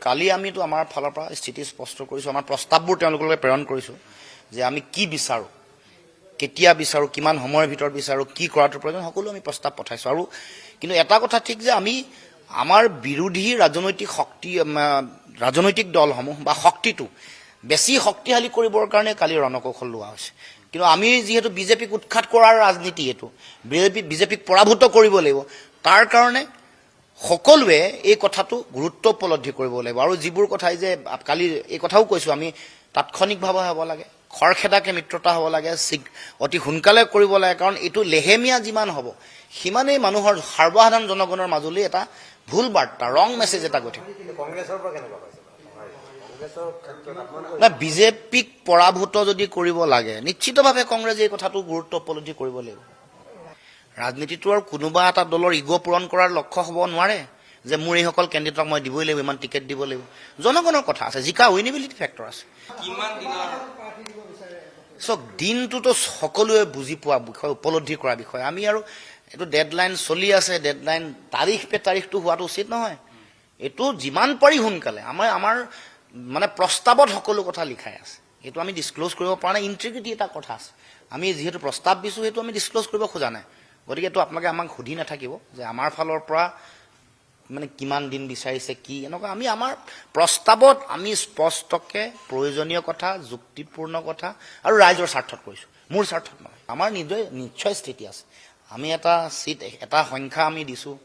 কালি আমিতো আমাৰ ফালৰ পৰা স্থিতি স্পষ্ট কৰিছোঁ, আমাৰ প্ৰস্তাৱবোৰ তেওঁলোকলৈ প্ৰেৰণ কৰিছোঁ যে আমি কি বিচাৰোঁ, কেতিয়া বিচাৰোঁ, কিমান সময়ৰ ভিতৰত বিচাৰোঁ, কি কৰাটো প্ৰয়োজন, সকলো আমি প্ৰস্তাৱ পঠাইছোঁ। আৰু কিন্তু এটা কথা ঠিক যে আমি আমাৰ বিৰোধী ৰাজনৈতিক দলসমূহ বা শক্তিটো বেছি শক্তিশালী কৰিবৰ কাৰণে কালি ৰণকৌশল লোৱা হৈছে। কিন্তু আমি যিহেতু বিজেপিক উৎখাত কৰাৰ ৰাজনীতি, এইটো বিজেপিক পৰাভূত কৰিব লাগিব, তাৰ কাৰণে সকলোৱে এই কথাটো গুৰুত্ব উপলব্ধি কৰিব লাগিব। আৰু যিবোৰ কথাই যে কালি এই কথাও কৈছোঁ, আমি তাৎক্ষণিকভাৱে হ'ব লাগে, খৰখেদাকে মিত্ৰতা হ'ব লাগে, অতি সোনকালে কৰিব লাগে, কাৰণ এইটো লেহেমীয়া যিমান হ'ব সিমানেই মানুহৰ সৰ্বসাধাৰণ জনগণৰ মাজলৈ এটা ভুল বাৰ্তা, ৰং মেছেজ এটা গৈ থাকে। বিজেপিক পৰাভূত যদি কৰিব লাগে, নিশ্চিতভাৱে কংগ্ৰেছে এই কথাটো গুৰুত্ব উপলব্ধি কৰিব লাগিব। ৰাজনীতিটো আৰু কোনোবা এটা দলৰ ইগ' পূৰণ কৰাৰ লক্ষ্য হ'ব নোৱাৰে যে মোৰ এইসকল কেণ্ডিডেটক মই দিবই লাগিব, ইমান টিকেট দিব লাগিব। জনগণৰ কথা আছে, জিকা উইনেবিলিটি ফেক্টৰ আছে। চক দিনটোতো সকলোৱে বুজি পোৱা বিষয়, উপলব্ধি কৰা বিষয়। আমি আৰু এইটো ডেডলাইন চলি আছে, ডেডলাইন তাৰিখটো হোৱাটো উচিত নহয়। এইটো যিমান পাৰি সোনকালে আমাৰ মানে প্ৰস্তাৱত সকলো কথা লিখাই আছে, এইটো আমি ডিছক্ল'জ কৰিব পৰা নাই। ইণ্টিগ্ৰিটি এটা কথা আছে, আমি যিহেতু প্ৰস্তাৱ দিছোঁ সেইটো আমি ডিছক্ল'জ কৰিব খোজা নাই। গতিকে এইটো আপোনালোকে আমাক সুধি নাথাকিব যে আমাৰ ফালৰ পৰা মানে কিমান দিন বিচাৰিছে কি এনেকুৱা। আমি আমাৰ প্ৰস্তাৱত আমি স্পষ্টকৈ প্ৰয়োজনীয় কথা, যুক্তিপূৰ্ণ কথা আৰু ৰাইজৰ স্বাৰ্থত কৈছোঁ, মোৰ স্বাৰ্থত নহয়। আমাৰ নিশ্চয় স্থিতি আছে, আমি এটা চিট, এটা সংখ্যা আমি দিছোঁ,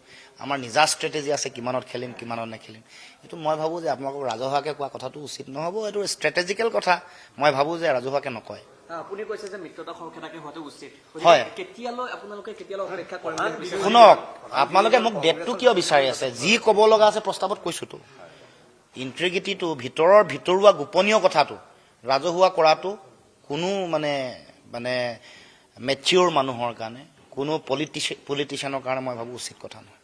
আমাৰ নিজা ষ্ট্ৰেটেজি আছে, কিমানত খেলিম কিমানত নেখেলিম। এইটো মই ভাবোঁ যে আপোনালোকক ৰাজহুৱাকৈ কোৱা কথাটো উচিত নহ'ব, এইটো ষ্ট্ৰেটেজিকেল কথা, মই ভাবোঁ যে ৰাজহুৱাকৈ নকয়। আপুনি কৈছে যে মিত্ৰতা খৰখেদাকে হোৱাটো উচিত, হয়। আপোনালোকে কেতিয়ালৈ অপেক্ষা কৰিম? শুনক, আপোনালোকে মোক ডেটটো কিয় বিচাৰি আছে? যি ক'ব লগা আছে প্ৰস্তাৱত কৈছোঁতো। ইণ্টিগ্ৰিটিটো, ভিতৰুৱা গোপনীয় কথাটো ৰাজহুৱা কৰাটো কোনো মানে মেচিয়ৰ মানুহৰ কাৰণে, কোনো পলিটিচিয়ানৰ কাৰণে মই ভাবোঁ উচিত কথা নহয়।